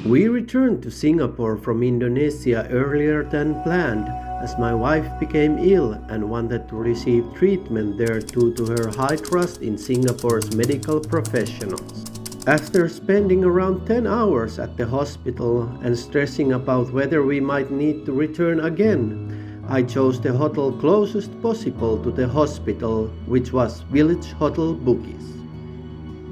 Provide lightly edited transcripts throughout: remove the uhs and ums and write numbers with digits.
We returned to Singapore from Indonesia earlier than planned as my wife became ill and wanted to receive treatment there due to her high trust in Singapore's medical professionals. After spending around 10 hours at the hospital and stressing about whether we might need to return again, I chose the hotel closest possible to the hospital, which was Village Hotel Bugis.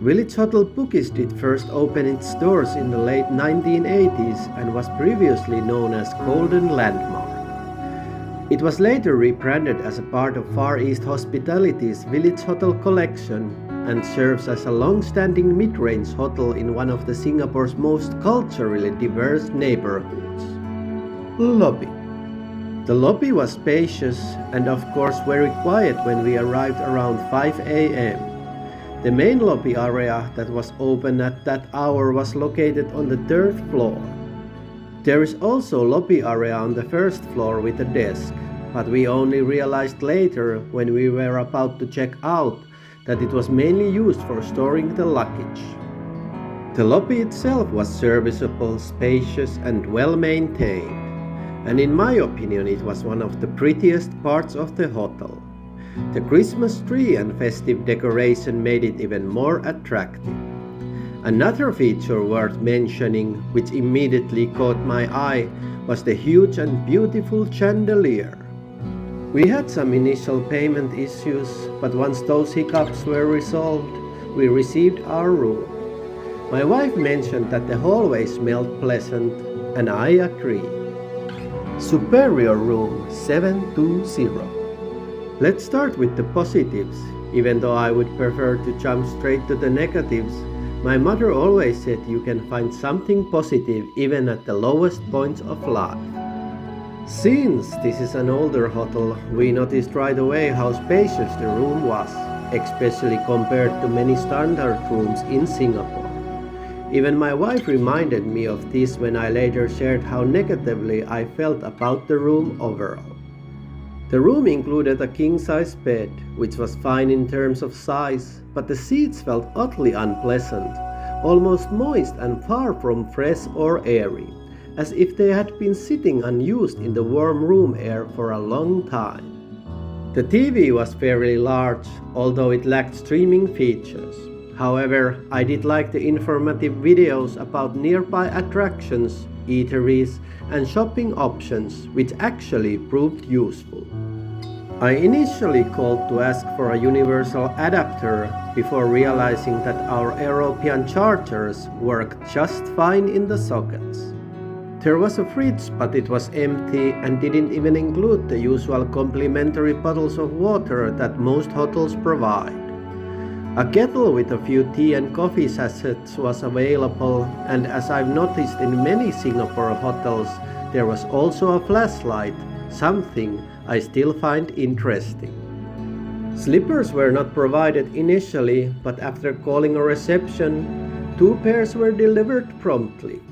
Village Hotel Bugis did first open its doors in the late 1980s and was previously known as Golden Landmark. It was later rebranded as a part of Far East Hospitality's Village Hotel collection and serves as a long-standing mid-range hotel in one of the Singapore's most culturally diverse neighborhoods. Lobby. The lobby was spacious and of course very quiet when we arrived around 5 a.m. The main lobby area that was open at that hour was located on the 3rd floor. There is also a lobby area on the 1st floor with a desk, but we only realized later when we were about to check out that it was mainly used for storing the luggage. The lobby itself was serviceable, spacious and well maintained, and in my opinion it was one of the prettiest parts of the hotel. The Christmas tree and festive decoration made it even more attractive. Another feature worth mentioning, which immediately caught my eye, was the huge and beautiful chandelier. We had some initial payment issues, but once those hiccups were resolved, we received our room. My wife mentioned that the hallway smelled pleasant, and I agreed. Superior Room 720. Let's start with the positives. Even though I would prefer to jump straight to the negatives, my mother always said you can find something positive even at the lowest points of life. Since this is an older hotel, we noticed right away how spacious the room was, especially compared to many standard rooms in Singapore. Even my wife reminded me of this when I later shared how negatively I felt about the room overall. The room included a king-size bed, which was fine in terms of size, but the seats felt oddly unpleasant, almost moist and far from fresh or airy, as if they had been sitting unused in the warm room air for a long time. The TV was fairly large, although it lacked streaming features. However, I did like the informative videos about nearby attractions, eateries, and shopping options, which actually proved useful. I initially called to ask for a universal adapter before realizing that our European chargers worked just fine in the sockets. There was a fridge, but it was empty and didn't even include the usual complimentary bottles of water that most hotels provide. A kettle with a few tea and coffee sachets was available, and as I've noticed in many Singapore hotels, there was also a flashlight, something I still find interesting. Slippers were not provided initially, but after calling a reception, 2 pairs were delivered promptly.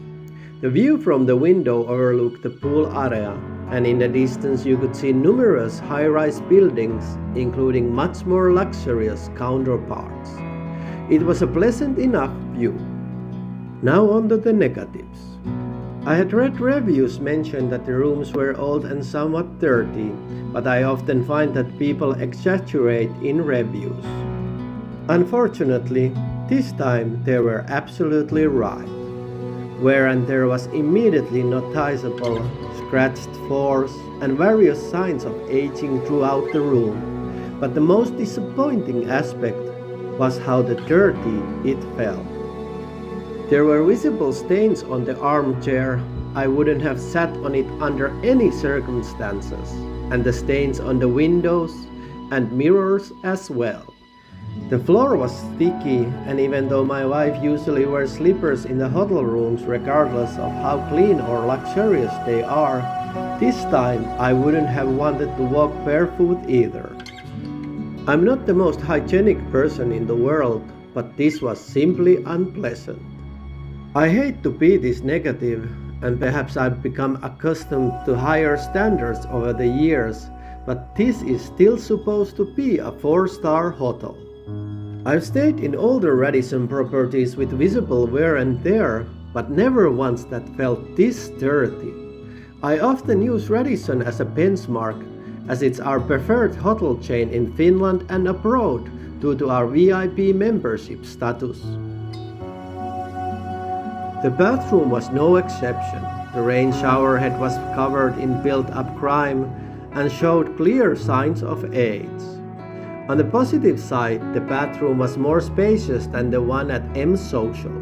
The view from the window overlooked the pool area, and in the distance you could see numerous high-rise buildings, including much more luxurious counterparts. It was a pleasant enough view. Now on to the negatives. I had read reviews mention that the rooms were old and somewhat dirty, but I often find that people exaggerate in reviews. Unfortunately, this time they were absolutely right. Wherein there was immediately noticeable scratched floors and various signs of aging throughout the room, but the most disappointing aspect was how dirty it felt. There were visible stains on the armchair. I wouldn't have sat on it under any circumstances, and the stains on the windows and mirrors as well. The floor was sticky, and even though my wife usually wears slippers in the hotel rooms regardless of how clean or luxurious they are, this time I wouldn't have wanted to walk barefoot either. I'm not the most hygienic person in the world, but this was simply unpleasant. I hate to be this negative, and perhaps I've become accustomed to higher standards over the years, but this is still supposed to be a 4-star hotel. I've stayed in older Radisson properties with visible wear and tear, but never once that felt this dirty. I often use Radisson as a benchmark, as it's our preferred hotel chain in Finland and abroad due to our VIP membership status. The bathroom was no exception. The rain shower head was covered in built-up grime and showed clear signs of age. On the positive side, the bathroom was more spacious than the one at M Social.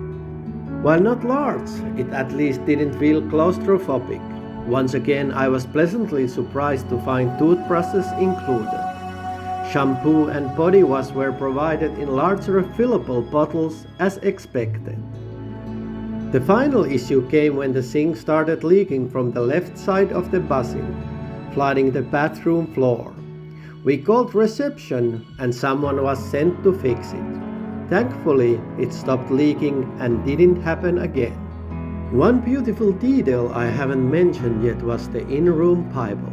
While not large, it at least didn't feel claustrophobic. Once again, I was pleasantly surprised to find toothbrushes included. Shampoo and body wash were provided in large refillable bottles as expected. The final issue came when the sink started leaking from the left side of the basin, flooding the bathroom floor. We called reception and someone was sent to fix it. Thankfully, it stopped leaking and didn't happen again. One beautiful detail I haven't mentioned yet was the in-room Bible.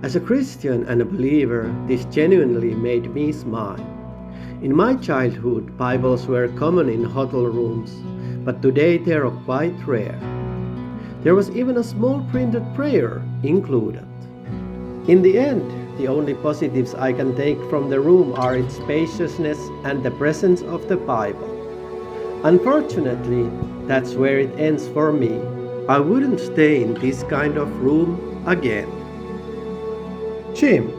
As a Christian and a believer, this genuinely made me smile. In my childhood, Bibles were common in hotel rooms, but today they are quite rare. There was even a small printed prayer included. In the end, the only positives I can take from the room are its spaciousness and the presence of the Bible. Unfortunately, that's where it ends for me. I wouldn't stay in this kind of room again. Gym.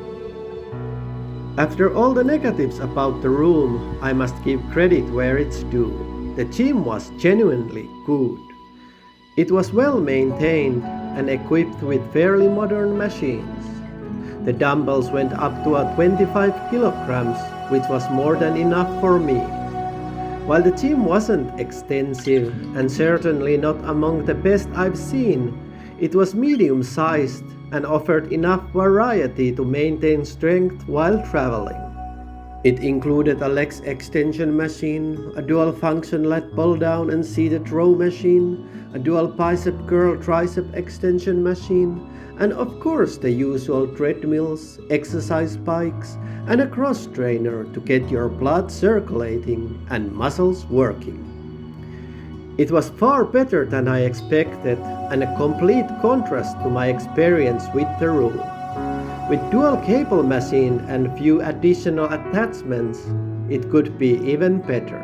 After all the negatives about the room, I must give credit where it's due. The gym was genuinely good. It was well maintained and equipped with fairly modern machines. The dumbbells went up to 25 kilograms, which was more than enough for me. While the gym wasn't extensive and certainly not among the best I've seen, it was medium-sized and offered enough variety to maintain strength while traveling. It included a legs extension machine, a dual-function lat pull-down and seated row machine, a dual bicep curl tricep extension machine, and of course the usual treadmills, exercise bikes, and a cross trainer to get your blood circulating and muscles working. It was far better than I expected and a complete contrast to my experience with the room. With dual cable machine and few additional attachments, it could be even better.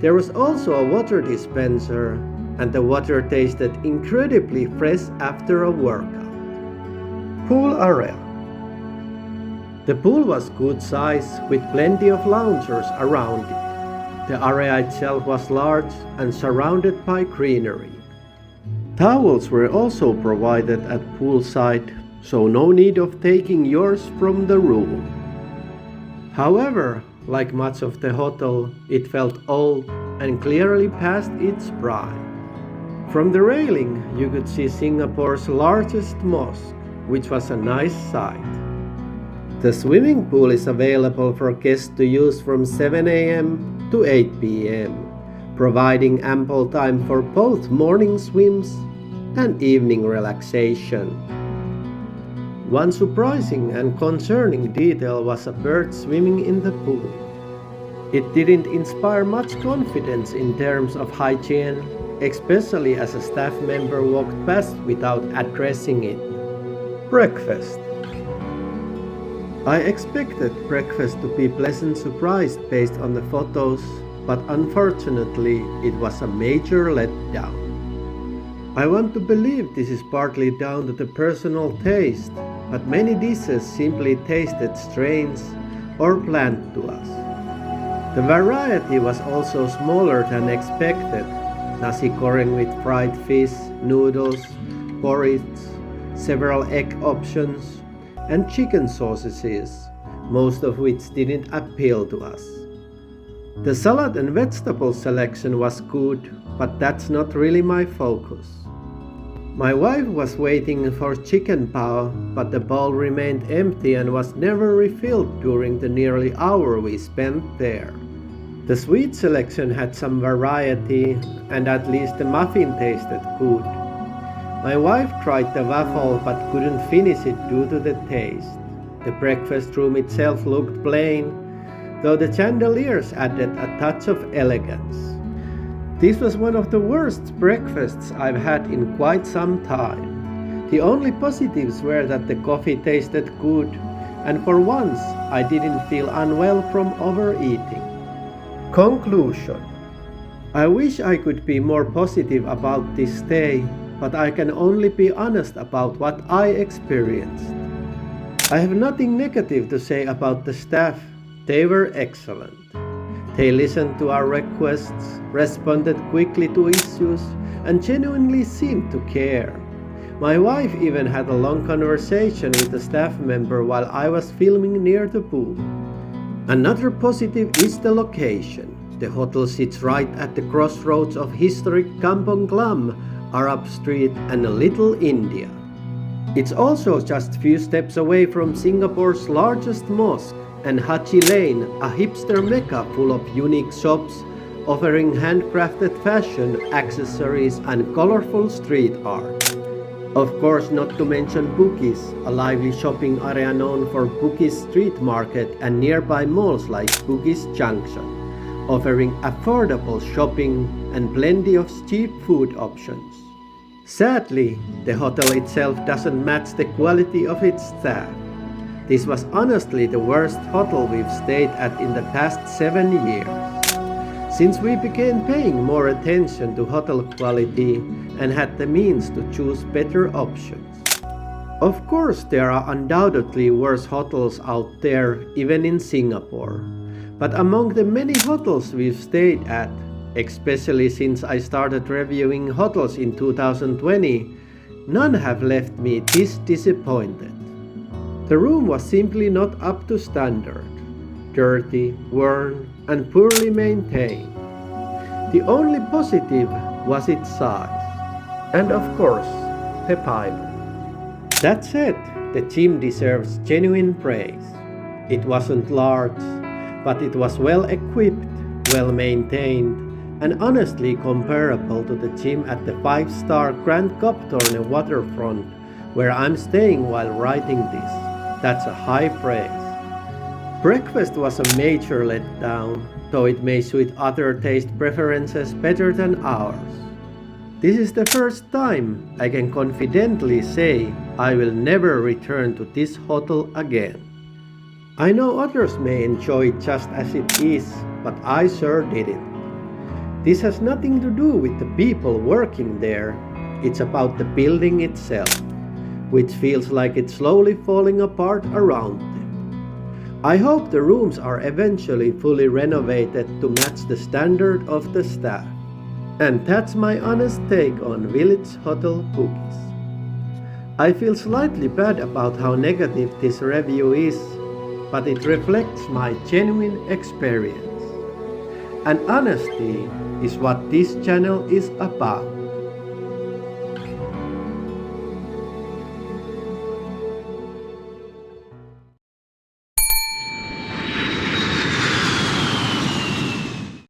There was also a water dispenser, and the water tasted incredibly fresh after a workout. Pool area. The pool was good size with plenty of loungers around it. The area itself was large and surrounded by greenery. Towels were also provided at poolside, so no need of taking yours from the room. However, like much of the hotel, it felt old and clearly past its prime. From the railing, you could see Singapore's largest mosque, which was a nice sight. The swimming pool is available for guests to use from 7 a.m. to 8 p.m., providing ample time for both morning swims and evening relaxation. One surprising and concerning detail was a bird swimming in the pool. It didn't inspire much confidence in terms of hygiene, especially as a staff member walked past without addressing it. Breakfast. I expected breakfast to be pleasant surprise based on the photos, but unfortunately it was a major letdown. I want to believe this is partly down to the personal taste, but many dishes simply tasted strange or bland to us. The variety was also smaller than expected. Nasi goreng with fried fish, noodles, porridge, several egg options, and chicken sausages, most of which didn't appeal to us. The salad and vegetable selection was good, but that's not really my focus. My wife was waiting for chicken pao, but the bowl remained empty and was never refilled during the nearly hour we spent there. The sweet selection had some variety, and at least the muffin tasted good. My wife tried the waffle but couldn't finish it due to the taste. The breakfast room itself looked plain, though the chandeliers added a touch of elegance. This was one of the worst breakfasts I've had in quite some time. The only positives were that the coffee tasted good, and for once I didn't feel unwell from overeating. Conclusion: I wish I could be more positive about this stay, but I can only be honest about what I experienced. I have nothing negative to say about the staff. They were excellent. They listened to our requests, responded quickly to issues, and genuinely seemed to care. My wife even had a long conversation with a staff member while I was filming near the pool. Another positive is the location. The hotel sits right at the crossroads of historic Kampong Glam, Arab Street, and Little India. It's also just few steps away from Singapore's largest mosque and Haji Lane, a hipster mecca full of unique shops offering handcrafted fashion, accessories, and colorful street art. Of course, not to mention Bugis, a lively shopping area known for Bugis Street Market and nearby malls like Bugis Junction, offering affordable shopping and plenty of cheap food options. Sadly, the hotel itself doesn't match the quality of its staff. This was honestly the worst hotel we've stayed at in the past 7 years. Since we began paying more attention to hotel quality and had the means to choose better options. Of course, there are undoubtedly worse hotels out there, even in Singapore. But among the many hotels we've stayed at, especially since I started reviewing hotels in 2020, none have left me this disappointed. The room was simply not up to standard, dirty, worn, and poorly maintained. The only positive was its size, and of course, the pilot. That said, the gym deserves genuine praise. It wasn't large, but it was well equipped, well maintained, and honestly comparable to the gym at the 5-star Grand Copthorne waterfront where I'm staying while writing this. That's a high praise. Breakfast was a major letdown, though it may suit other taste preferences better than ours. This is the first time I can confidently say I will never return to this hotel again. I know others may enjoy it just as it is, but I sure didn't. This has nothing to do with the people working there, it's about the building itself, which feels like it's slowly falling apart around them. I hope the rooms are eventually fully renovated to match the standard of the staff. And that's my honest take on Village Hotel Bugis. I feel slightly bad about how negative this review is, but it reflects my genuine experience. And honesty is what this channel is about.